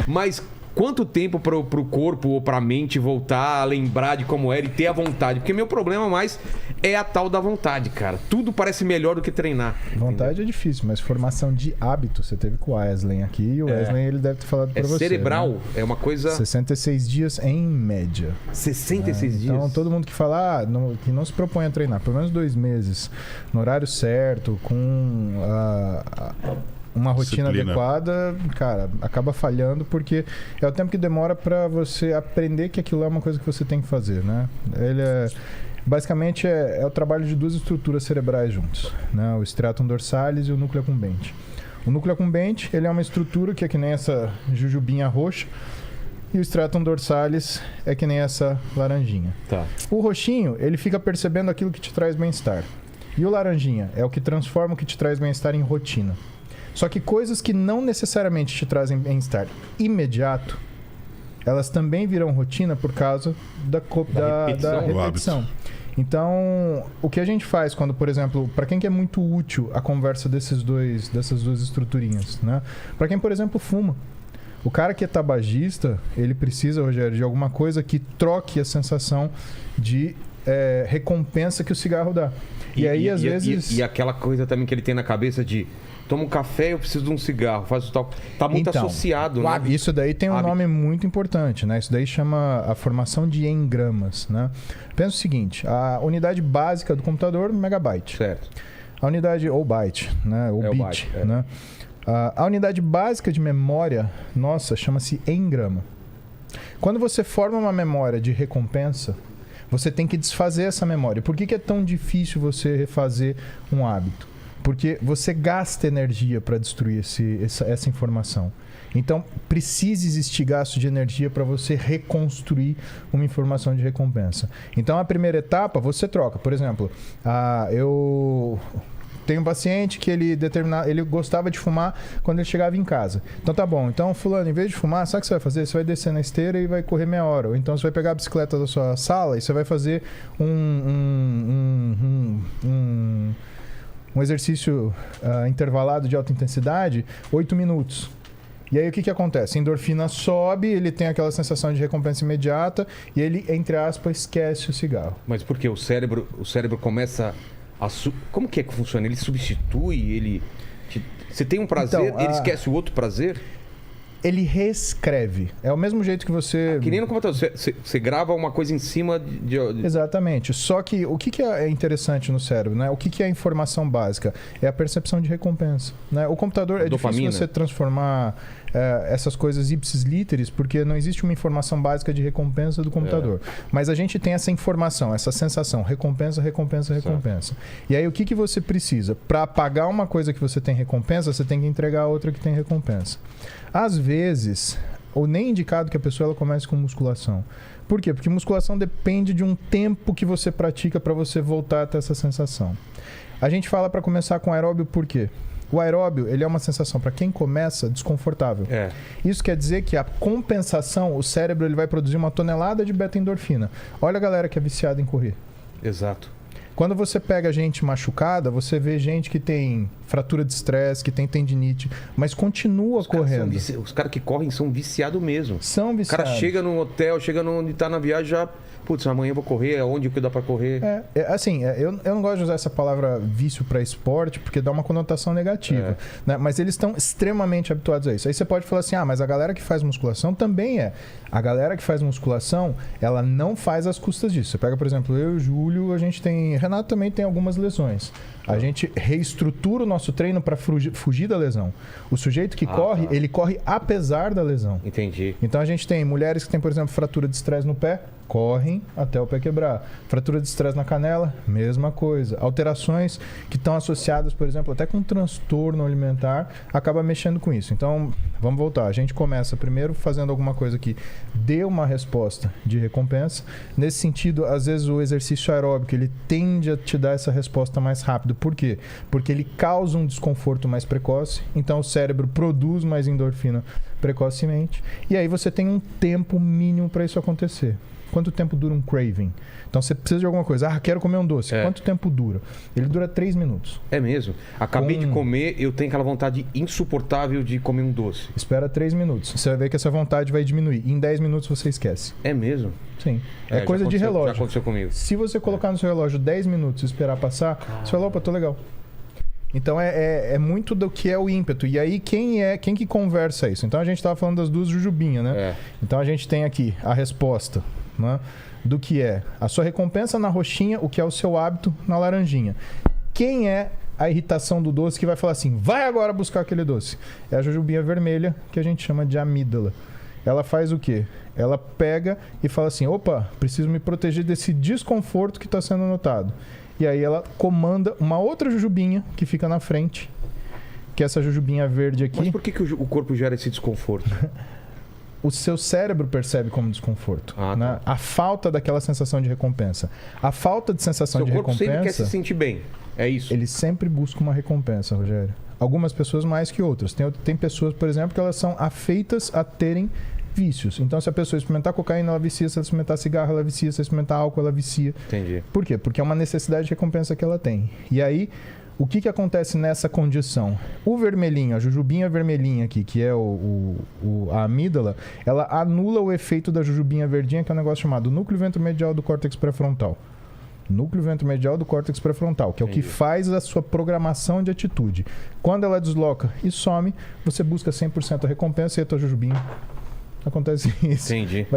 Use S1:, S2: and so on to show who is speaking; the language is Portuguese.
S1: Mas quanto tempo pro corpo ou pra mente voltar a lembrar de como era e ter a vontade? Porque meu problema mais é a tal da vontade, cara. Tudo parece melhor do que treinar.
S2: Vontade
S1: entendeu?
S2: é difícil, mas formação de hábito, você teve com o Wesley aqui, e o Wesley ele deve ter falado pra você.
S1: Cerebral,
S2: né?
S1: é uma coisa...
S2: 66 dias em média.
S1: 66 dias?
S2: Então, todo mundo que fala que não se propõe a treinar pelo menos 2 meses, no horário certo, com uma rotina adequada, cara, acaba falhando, porque é o tempo que demora para você aprender que aquilo é uma coisa que você tem que fazer, né? Basicamente é o trabalho de 2 estruturas cerebrais juntos, né? O striatum dorsalis e o núcleo accumbente. O núcleo accumbente, ele é uma estrutura que é que nem essa jujubinha roxa, e o striatum dorsalis é que nem essa laranjinha.
S1: Tá.
S2: O roxinho, ele fica percebendo aquilo que te traz bem-estar. E o laranjinha é o que transforma o que te traz bem-estar em rotina. Só que coisas que não necessariamente te trazem bem-estar imediato, elas também viram rotina por causa da repetição. Então, o que a gente faz quando, por exemplo, para quem que é muito útil a conversa dessas duas estruturinhas, né? Para quem, por exemplo, fuma. O cara que é tabagista, ele precisa, Rogério, de alguma coisa que troque a sensação de recompensa que o cigarro dá. E aí, às vezes...
S1: E aquela coisa também que ele tem na cabeça de... Toma um café, eu preciso de um cigarro, faz o tal. Tá muito associado, né?
S2: Isso daí tem um nome muito importante, né? Isso daí chama a formação de engramas, né? Pensa o seguinte, a unidade básica do computador, megabyte.
S1: Certo.
S2: A unidade, ou byte, né? Ou bit, né? A unidade básica de memória, nossa, chama-se engrama. Quando você forma uma memória de recompensa, você tem que desfazer essa memória. Por que é tão difícil você refazer um hábito? Porque você gasta energia para destruir essa informação. Então, precisa existir gasto de energia para você reconstruir uma informação de recompensa. Então, a primeira etapa, você troca. Por exemplo, eu tenho um paciente que ele gostava de fumar quando ele chegava em casa. Então, tá bom. Então, fulano, em vez de fumar, sabe o que você vai fazer? Você vai descer na esteira e vai correr meia hora. Ou então, você vai pegar a bicicleta da sua sala e você vai fazer um exercício intervalado de alta intensidade, 8 minutos. E aí o que acontece? A endorfina sobe, ele tem aquela sensação de recompensa imediata e ele, entre aspas, esquece o cigarro.
S1: Mas por quê? O cérebro começa a... Como que funciona? Ele substitui, você tem um prazer, ele esquece o outro prazer?
S2: Ele reescreve. É o mesmo jeito que você...
S1: Que nem no computador. Você grava uma coisa em cima de...
S2: Exatamente. Só que o que é interessante no cérebro, né? O que é a informação básica? É a percepção de recompensa, né? O computador, é difícil você transformar essas coisas ipsis literis, porque não existe uma informação básica de recompensa do computador. Mas a gente tem essa informação, essa sensação. Recompensa, recompensa, recompensa. E aí o que você precisa? Para pagar uma coisa que você tem recompensa, você tem que entregar outra que tem recompensa. Às vezes, ou nem indicado que a pessoa ela comece com musculação. Por quê? Porque musculação depende de um tempo que você pratica para você voltar a ter essa sensação. A gente fala para começar com aeróbio por quê? O aeróbio, ele é uma sensação, para quem começa, desconfortável. Isso quer dizer que a compensação, o cérebro ele vai produzir uma tonelada de beta-endorfina. Olha a galera que é viciada em correr.
S1: Exato.
S2: Quando você pega gente machucada, você vê gente que tem fratura de estresse, que tem tendinite, mas continua correndo.
S1: Os caras que correm são viciados mesmo.
S2: São viciados.
S1: O cara chega no hotel, chega onde tá na viagem, já... Putz, amanhã eu vou correr, onde que dá pra correr?
S2: Eu não gosto de usar essa palavra vício para esporte, porque dá uma conotação negativa. Né? Mas eles estão extremamente habituados a isso. Aí você pode falar assim, mas a galera que faz musculação também é. A galera que faz musculação, ela não faz às custas disso. Você pega, por exemplo, eu e o Júlio, a gente tem... Renato também tem algumas lesões. A gente reestrutura o nosso treino para fugir da lesão. O sujeito que corre, ele corre apesar da lesão.
S1: Entendi.
S2: Então a gente tem mulheres que têm, por exemplo, fratura de estresse no pé, correm até o pé quebrar. Fratura de estresse na canela, mesma coisa. Alterações que estão associadas, por exemplo, até com transtorno alimentar, acaba mexendo com isso. Então, vamos voltar. A gente começa primeiro fazendo alguma coisa que dê uma resposta de recompensa. Nesse sentido, às vezes o exercício aeróbico, ele tende a te dar essa resposta mais rápido. Por quê? Porque ele causa um desconforto mais precoce, então o cérebro produz mais endorfina precocemente, e aí você tem um tempo mínimo para isso acontecer. quanto tempo dura um craving. Então você precisa de alguma coisa. Quero comer um doce. Quanto tempo dura? Ele dura 3 minutos.
S1: É mesmo? Acabei de comer, eu tenho aquela vontade insuportável de comer um doce.
S2: Espera 3 minutos. Você vai ver que essa vontade vai diminuir. Em 10 minutos você esquece.
S1: É mesmo?
S2: Sim. É coisa de relógio.
S1: Já aconteceu comigo.
S2: Se você colocar no seu relógio 10 minutos e esperar passar, você fala, opa, tô legal. Então é muito do que é o ímpeto. E aí quem que conversa isso? Então a gente estava falando das 2 jujubinhas, né? Então a gente tem aqui a resposta, né? Do que é a sua recompensa na roxinha, o que é o seu hábito na laranjinha. Quem é a irritação do doce que vai falar assim, vai agora buscar aquele doce? É a jujubinha vermelha, que a gente chama de amígdala. Ela faz o quê? Ela pega e fala assim, opa, preciso me proteger desse desconforto que está sendo notado. E aí ela comanda uma outra jujubinha que fica na frente, que é essa jujubinha verde aqui.
S1: Mas por que o corpo gera esse desconforto?
S2: O seu cérebro percebe como desconforto. Né? A falta daquela sensação de recompensa. A falta de sensação de recompensa...
S1: Seu corpo sempre quer se sentir bem. É isso?
S2: Ele sempre busca uma recompensa, Rogério. Algumas pessoas mais que outras. Tem pessoas, por exemplo, que elas são afeitas a terem vícios. Então, se a pessoa experimentar cocaína, ela vicia. Se ela experimentar cigarro, ela vicia. Se ela experimentar álcool, ela vicia.
S1: Entendi.
S2: Por quê? Porque é uma necessidade de recompensa que ela tem. E aí... O que acontece nessa condição? O vermelhinho, a jujubinha vermelhinha aqui, que é a amígdala, ela anula o efeito da jujubinha verdinha, que é um negócio chamado núcleo ventromedial do córtex pré-frontal. Núcleo ventromedial do córtex pré-frontal, que é o que faz a sua programação de atitude. Quando ela desloca e some, você busca 100% a recompensa e a tua jujubinha. Acontece isso.
S1: Entendi.